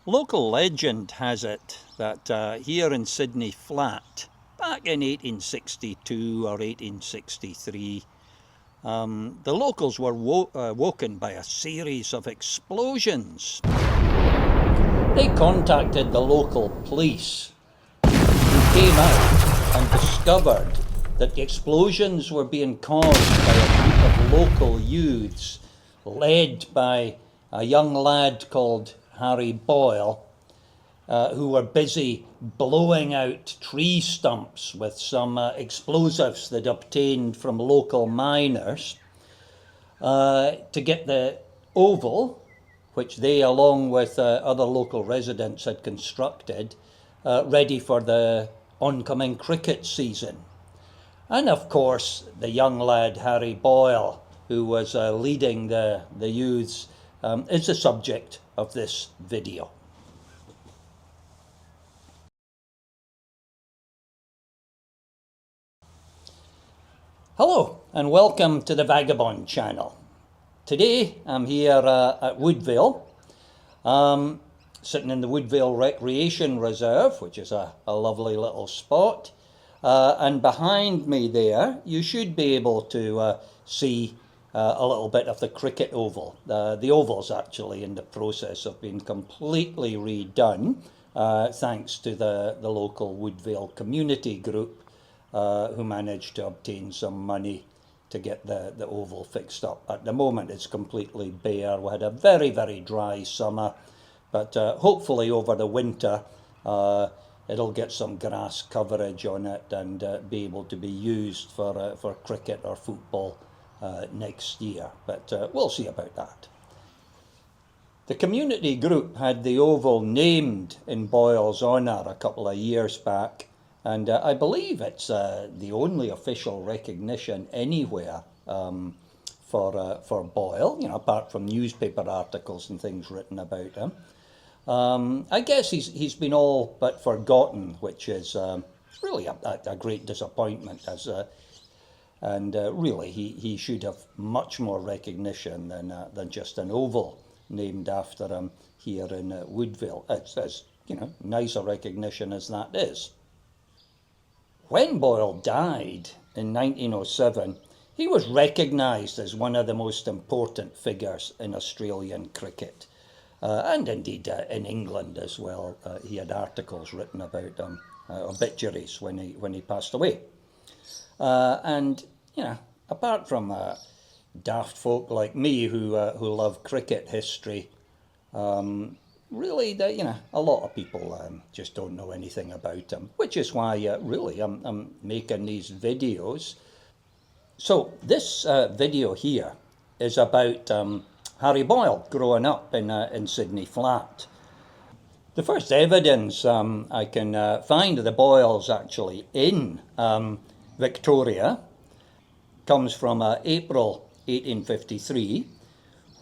Local legend has it that here in Sydney Flat, back in 1862 or 1863, the locals were woken by a series of explosions. They contacted the local police, who came out and discovered that the explosions were being caused by a group of local youths led by a young lad called Harry Boyle, who were busy blowing out tree stumps with some explosives they'd obtained from local miners to get the oval, which they, along with other local residents, had constructed, ready for the oncoming cricket season. And of course, the young lad, Harry Boyle, who was leading the youths, is the subject of this video. Hello, and welcome to the Vagabond channel. Today, I'm here at Woodvale, sitting in the Woodvale Recreation Reserve, which is a lovely little spot. And behind me there, you should be able to see a little bit of the cricket oval. The oval's actually in the process of being completely redone, thanks to the local Woodvale community group, who managed to obtain some money to get the oval fixed up. At the moment, it's completely bare. We had a very, very dry summer, but hopefully over the winter, it'll get some grass coverage on it and be able to be used for cricket or football next year. But we'll see about that. The community group had the oval named in Boyle's honour a couple of years back, and I believe it's the only official recognition anywhere for Boyle, apart from newspaper articles and things written about him. I guess he's been all but forgotten, which is really a great disappointment. And really, he should have much more recognition than just an oval named after him here in Woodvale. It's as nice a recognition as that is. When Boyle died in 1907, he was recognised as one of the most important figures in Australian cricket. And indeed in England as well. He had articles written about him, obituaries when he passed away. And apart from daft folk like me who love cricket history, really, a lot of people just don't know anything about him, which is why really I'm making these videos. So this video here is about Harry Boyle growing up in Sydney Flat. The first evidence I can find of the Boyles actually in Victoria comes from April 1853,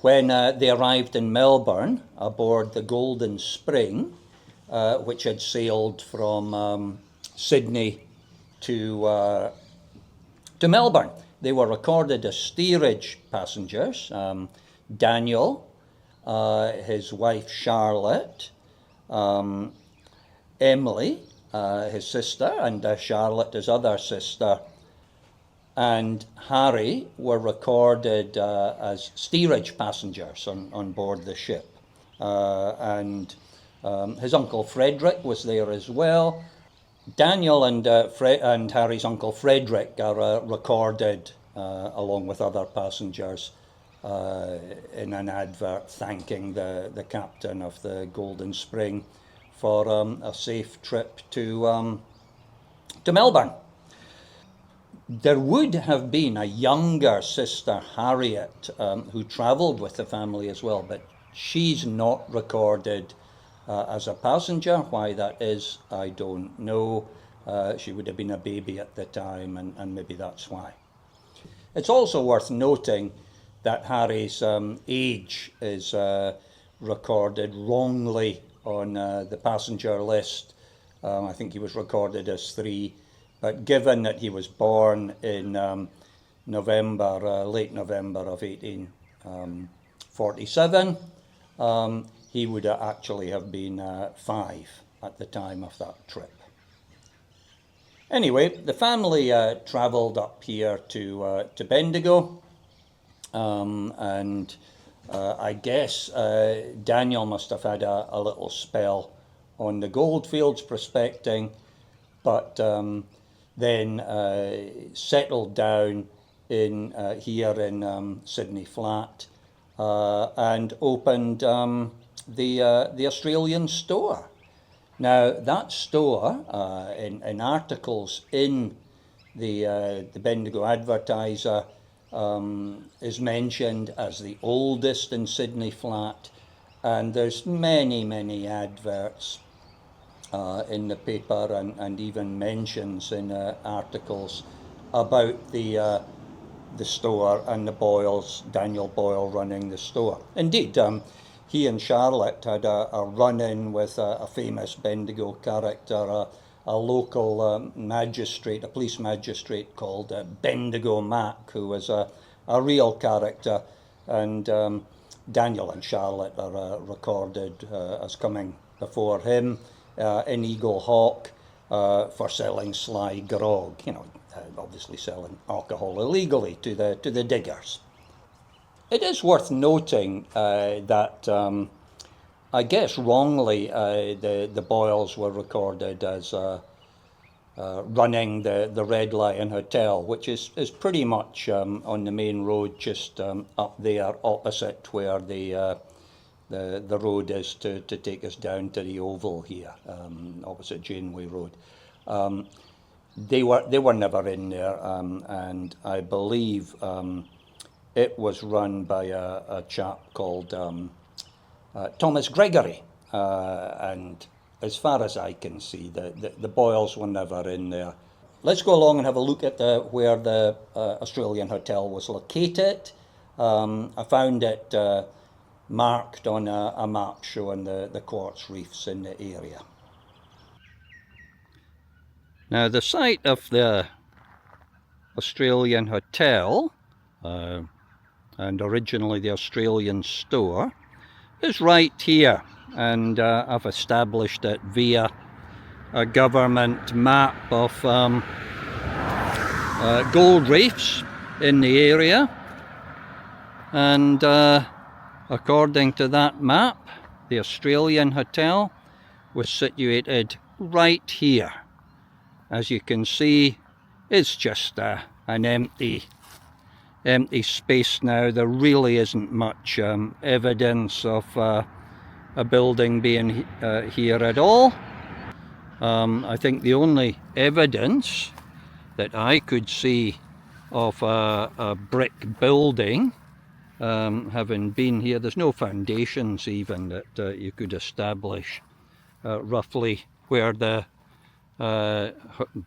when they arrived in Melbourne aboard the Golden Spring, which had sailed from Sydney to Melbourne. They were recorded as steerage passengers. Daniel, his wife Charlotte, Emily, his sister, and Charlotte, his other sister, and Harry were recorded as steerage passengers on board the ship. And his uncle Frederick was there as well. Daniel and Harry's uncle Frederick are recorded along with other passengers in an advert thanking the captain of the Golden Spring for a safe trip to Melbourne. There would have been a younger sister, Harriet, who travelled with the family as well, but she's not recorded as a passenger. Why that is, I don't know. She would have been a baby at the time, and maybe that's why. It's also worth noting that Harry's age is recorded wrongly on the passenger list. I think he was recorded as 3, but given that he was born in late November of 1847, he would actually have been 5 at the time of that trip. Anyway, the family travelled up here to Bendigo, and I guess Daniel must have had a little spell on the goldfields prospecting, but then settled down in here in Sydney Flat and opened the Australian store. Now that store, in articles in the Bendigo Advertiser, is mentioned as the oldest in Sydney Flat, and there's many adverts in the paper and even mentions in articles about the store and the Boyles, Daniel Boyle running the store. Indeed, he and Charlotte had a run-in with a famous Bendigo character, a local magistrate, a police magistrate called Bendigo Mac, who was a real character, and Daniel and Charlotte are recorded as coming before him in Eagle Hawk for selling sly grog, obviously selling alcohol illegally to the diggers. It is worth noting that I guess wrongly the Boyles were recorded as running the Red Lion Hotel, which is pretty much on the main road, just up there opposite where the road is to take us down to the Oval here, opposite Janeway Road. They were never in there, and I believe it was run by a chap called Thomas Gregory, and as far as I can see, the Boyles were never in there. Let's go along and have a look at where the Australian Hotel was located. I found it marked on a map showing the quartz reefs in the area. Now the site of the Australian Hotel, and originally the Australian store, is right here, and I've established it via a government map of gold reefs in the area, and according to that map, the Australian Hotel was situated right here. As you can see, it's just an empty space now. There really isn't much evidence of a building being here at all. I think the only evidence that I could see of a brick building having been here, there's no foundations even that you could establish roughly where the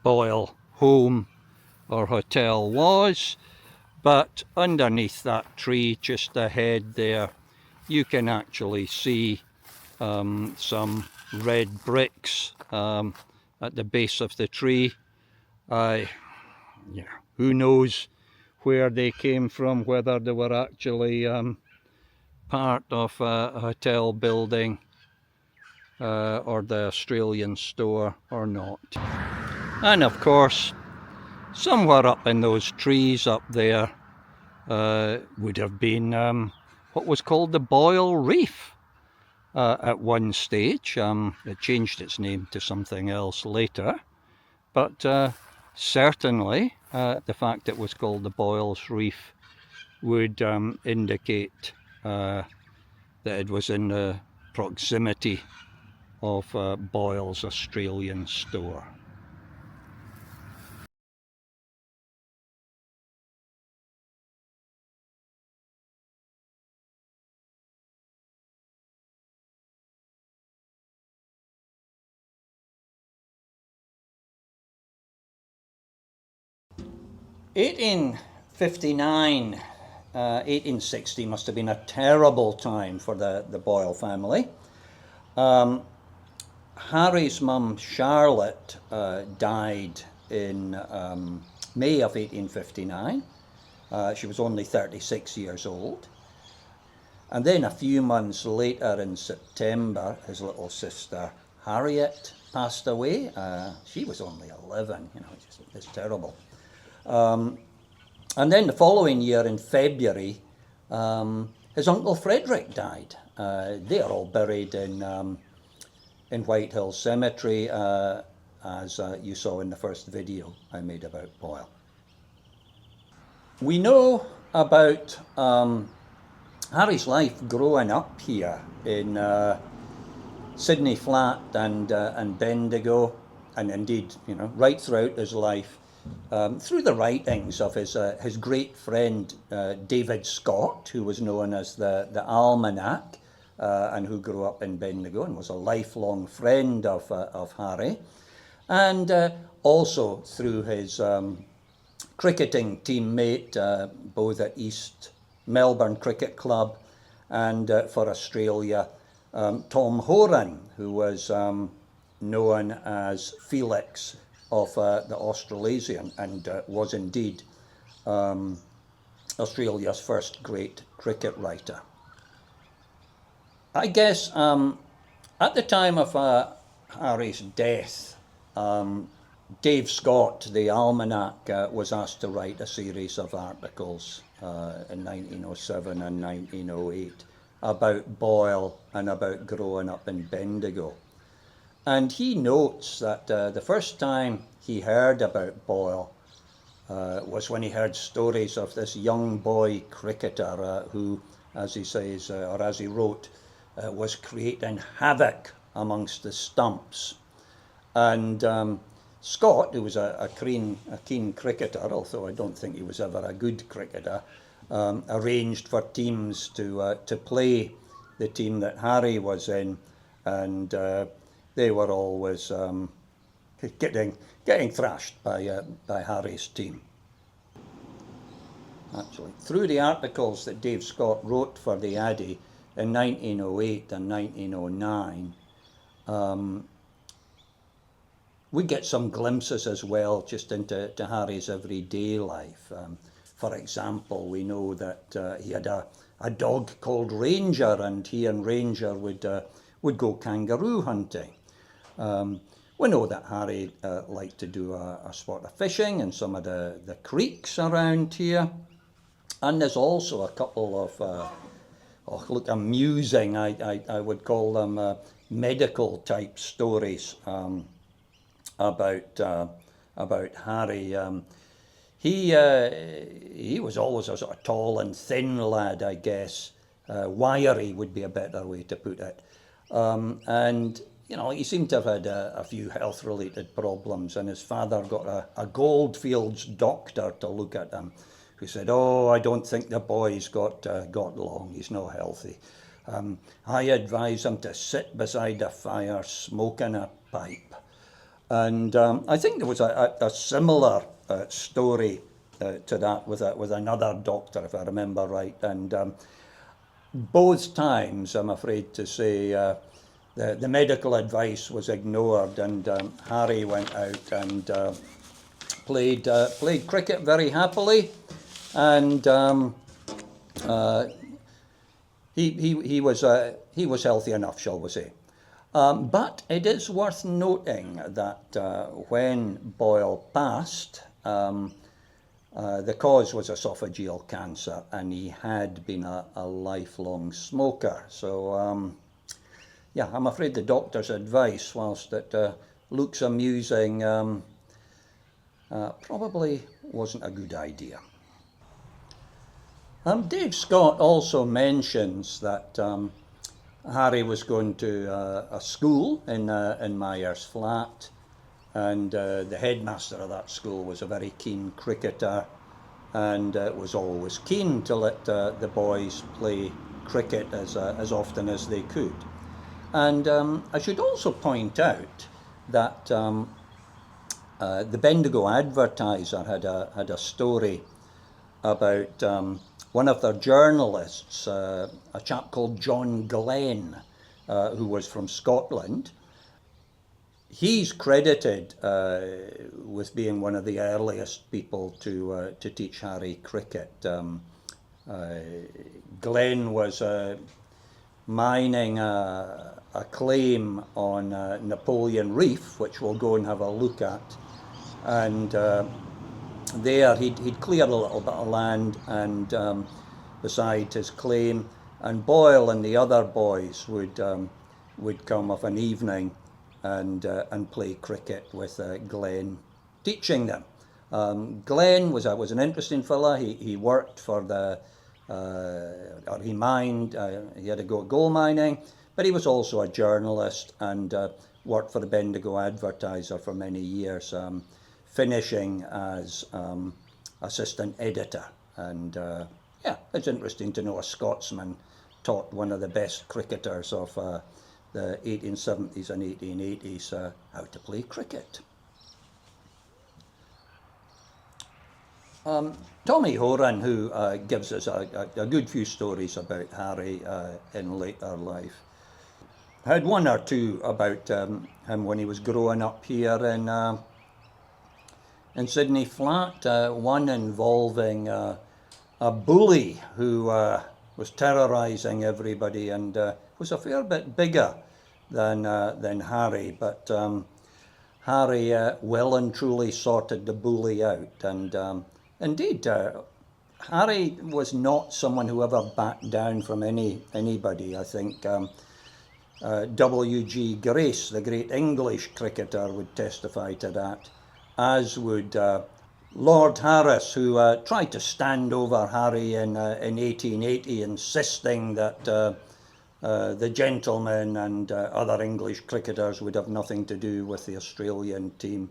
Boyle home or hotel was, but underneath that tree just ahead there you can actually see some red bricks at the base of the tree. Who knows where they came from, whether they were actually part of a hotel building or the Australian store or not. And of course, somewhere up in those trees up there would have been what was called the Boyle Reef at one stage. It changed its name to something else later, but certainly the fact it was called the Boyle's Reef would indicate that it was in the proximity of Boyle's Australian store. (1859) 1860 must have been a terrible time for the Boyle family. Harry's mum Charlotte died in May of 1859. She was only 36 years old. And then a few months later in September, his little sister Harriet passed away. She was only 11, it's terrible. And then the following year in February, his uncle Frederick died. They are all buried in Whitehill Cemetery, as you saw in the first video I made about Boyle. We know about Harry's life growing up here in Sydney Flat and Bendigo, and indeed, right throughout his life, through the writings of his great friend David Scott, who was known as the Almanac, and who grew up in Bendigo and was a lifelong friend of Harry, and also through his cricketing teammate, both at East Melbourne Cricket Club and for Australia, Tom Horan, who was known as Felix of the Australasian, and was indeed Australia's first great cricket writer. I guess at the time of Harry's death, Dave Scott, the Almanac, was asked to write a series of articles in 1907 and 1908 about Boyle and about growing up in Bendigo. And he notes that the first time he heard about Boyle was when he heard stories of this young boy cricketer who, as he says, or as he wrote, was creating havoc amongst the stumps. And Scott, who was a keen cricketer, although I don't think he was ever a good cricketer, arranged for teams to play the team that Harry was in, and they were always getting thrashed by Harry's team. Actually, through the articles that Dave Scott wrote for the Addy in 1908 and 1909, we get some glimpses as well just into Harry's everyday life. For example, we know that he had a dog called Ranger, and he and Ranger would go kangaroo hunting. We know that Harry liked to do a sport of fishing in some of the creeks around here. And there's also a couple of, amusing, I would call them medical type stories about Harry. He was always a sort of tall and thin lad, I guess. Wiry would be a better way to put it. And he seemed to have had a few health-related problems, and his father got a Goldfields doctor to look at him, who said, "Oh, I don't think the boy's got long. He's not healthy. I advise him to sit beside a fire smoking a pipe." And I think there was a similar story to that with another doctor, if I remember right. And both times, I'm afraid to say, the medical advice was ignored, and Harry went out and played cricket very happily, and he was healthy enough, shall we say. But it is worth noting that when Boyle passed, the cause was esophageal cancer, and he had been a lifelong smoker. So, yeah, I'm afraid the doctor's advice, whilst it looks amusing, probably wasn't a good idea. Dave Scott also mentions that Harry was going to a school in Myers Flat, and the headmaster of that school was a very keen cricketer, and was always keen to let the boys play cricket as often as they could. And I should also point out that the Bendigo Advertiser had a story about one of their journalists, a chap called John Glen, who was from Scotland. He's credited with being one of the earliest people to teach Harry cricket. Glen was mining a claim on Napoleon Reef, which we'll go and have a look at. And there he'd cleared a little bit of land and beside his claim, and Boyle and the other boys would come of an evening and play cricket with Glen, teaching them. Glen was an interesting fella. He worked for or he mined. He had to go gold mining, but he was also a journalist and worked for the Bendigo Advertiser for many years, finishing as assistant editor. And yeah, it's interesting to know a Scotsman taught one of the best cricketers of the 1870s and 1880s how to play cricket. Tommy Horan, who gives us a good few stories about Harry in later life, had one or two about him when he was growing up here in Sydney Flat, one involving a bully who was terrorising everybody and was a fair bit bigger than Harry, but Harry well and truly sorted the bully out. And indeed, Harry was not someone who ever backed down from anybody. I think W.G. Grace, the great English cricketer, would testify to that, as would Lord Harris, who tried to stand over Harry in 1880, insisting that the gentlemen and other English cricketers would have nothing to do with the Australian team.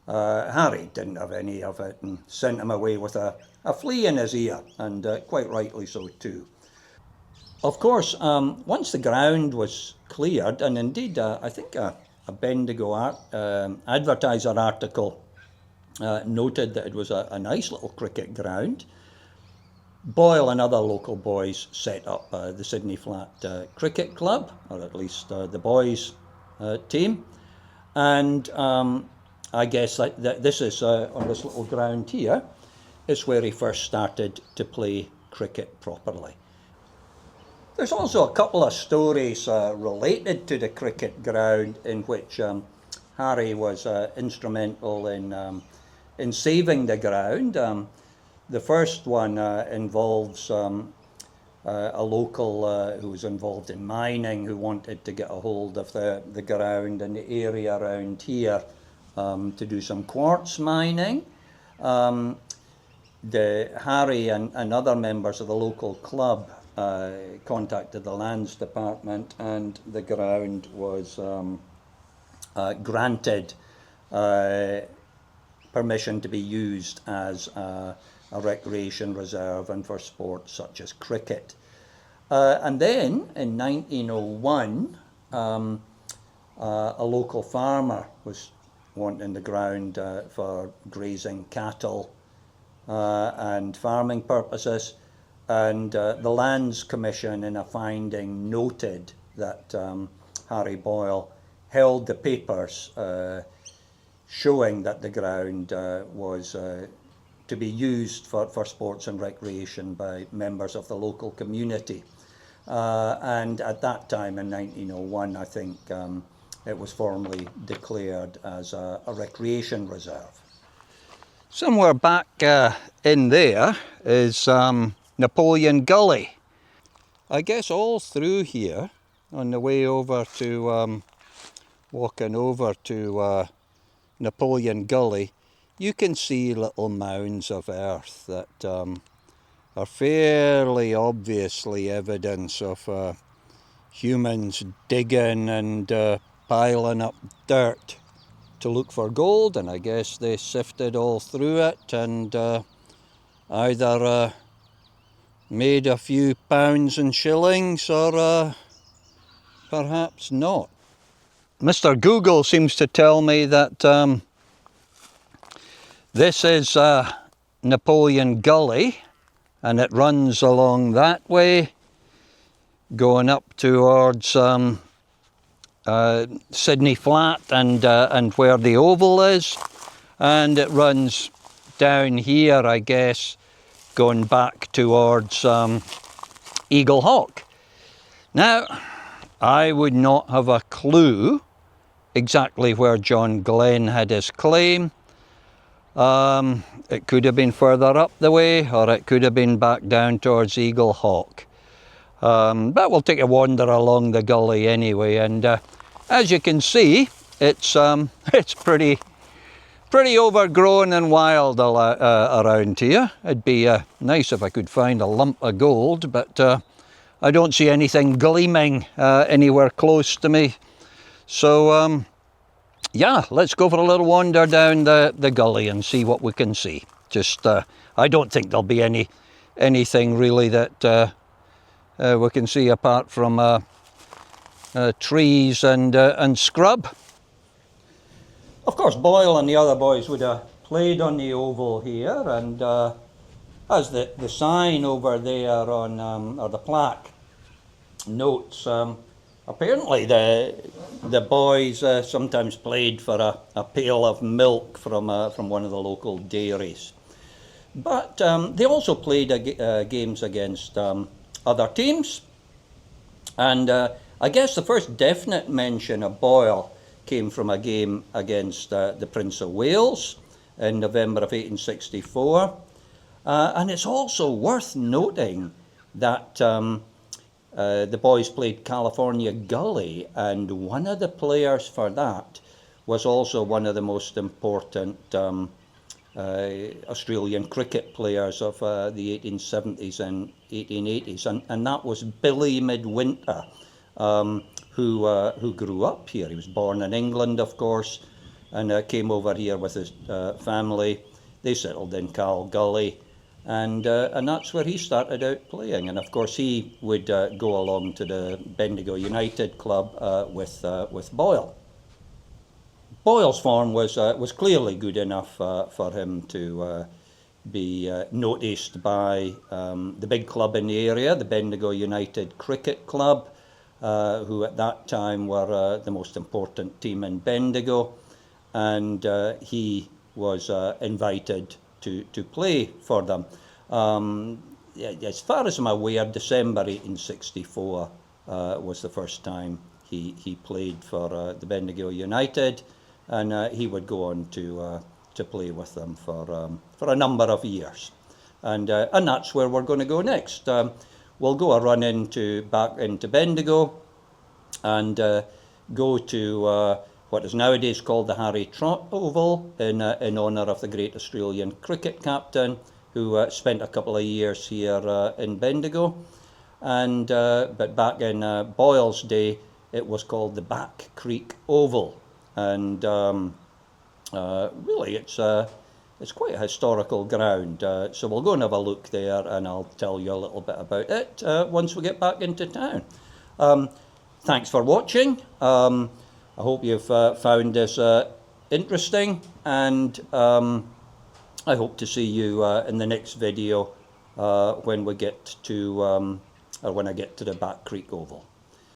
Harry didn't have any of it and sent him away with a flea in his ear, and quite rightly so too. Of course, once the ground was cleared, and indeed I think a Bendigo Advertiser article noted that it was a nice little cricket ground, Boyle and other local boys set up the Sydney Flat Cricket Club, or at least the boys' team. And I guess that this is on this little ground here is where he first started to play cricket properly. There's also a couple of stories related to the cricket ground in which Harry was instrumental in saving the ground. The first one involves a local who was involved in mining, who wanted to get a hold of the ground and the area around here to do some quartz mining. Harry and other members of the local club contacted the lands department, and the ground was granted permission to be used as a recreation reserve and for sports such as cricket. And then in 1901, a local farmer was wanting the ground for grazing cattle and farming purposes, and the Lands Commission, in a finding, noted that Harry Boyle held the papers showing that the ground was to be used for sports and recreation by members of the local community. And at that time, in 1901, I think it was formally declared as a recreation reserve. Somewhere back in there is Napoleon Gully. I guess all through here, on the way over to, walking over to Napoleon Gully, you can see little mounds of earth that are fairly obviously evidence of humans digging and piling up dirt to look for gold, and I guess they sifted all through it and either made a few pounds and shillings or perhaps not. Mr. Google seems to tell me that this is Napoleon Gully, and it runs along that way, going up towards Sydney Flat and where the Oval is, and it runs down here, I guess, going back towards Eagle Hawk. Now, I would not have a clue exactly where John Glen had his claim. It could have been further up the way, or it could have been back down towards Eagle Hawk. But we'll take a wander along the gully anyway, and as you can see, it's pretty overgrown and wild around here. It'd be nice if I could find a lump of gold, but I don't see anything gleaming anywhere close to me. So yeah, let's go for a little wander down the gully and see what we can see. Just I don't think there'll be anything really that we can see apart from trees and scrub. Of course, Boyle and the other boys would have played on the oval here, and as the sign over there on, or the plaque notes, apparently the boys sometimes played for a pail of milk from one of the local dairies. But they also played games against other teams, and I guess the first definite mention of Boyle came from a game against the Prince of Wales in November of 1864. And it's also worth noting that the boys played California Gully, and one of the players for that was also one of the most important Australian cricket players of the 1870s and 1880s, and that was Billy Midwinter, who grew up here. He was born in England, of course, and came over here with his family. They settled in Cal Gully, and that's where he started out playing. And of course, he would go along to the Bendigo United club with Boyle. Boyle's form was clearly good enough for him to be noticed by the big club in the area, the Bendigo United Cricket Club, who at that time were the most important team in Bendigo, and he was invited to play for them. As far as I'm aware, December 1864 was the first time he played for the Bendigo United, and he would go on to play with them for a number of years, and that's where we're going to go next. We'll go a run back into Bendigo, and go to what is nowadays called the Harry Trott Oval in honour of the great Australian cricket captain who spent a couple of years here in Bendigo. And but back in Boyle's day, it was called the Back Creek Oval, and really it's quite a historical ground. So we'll go and have a look there, and I'll tell you a little bit about it once we get back into town. Thanks for watching. I hope you've found this interesting, and I hope to see you in the next video when we get to, or when I get to the Back Creek Oval.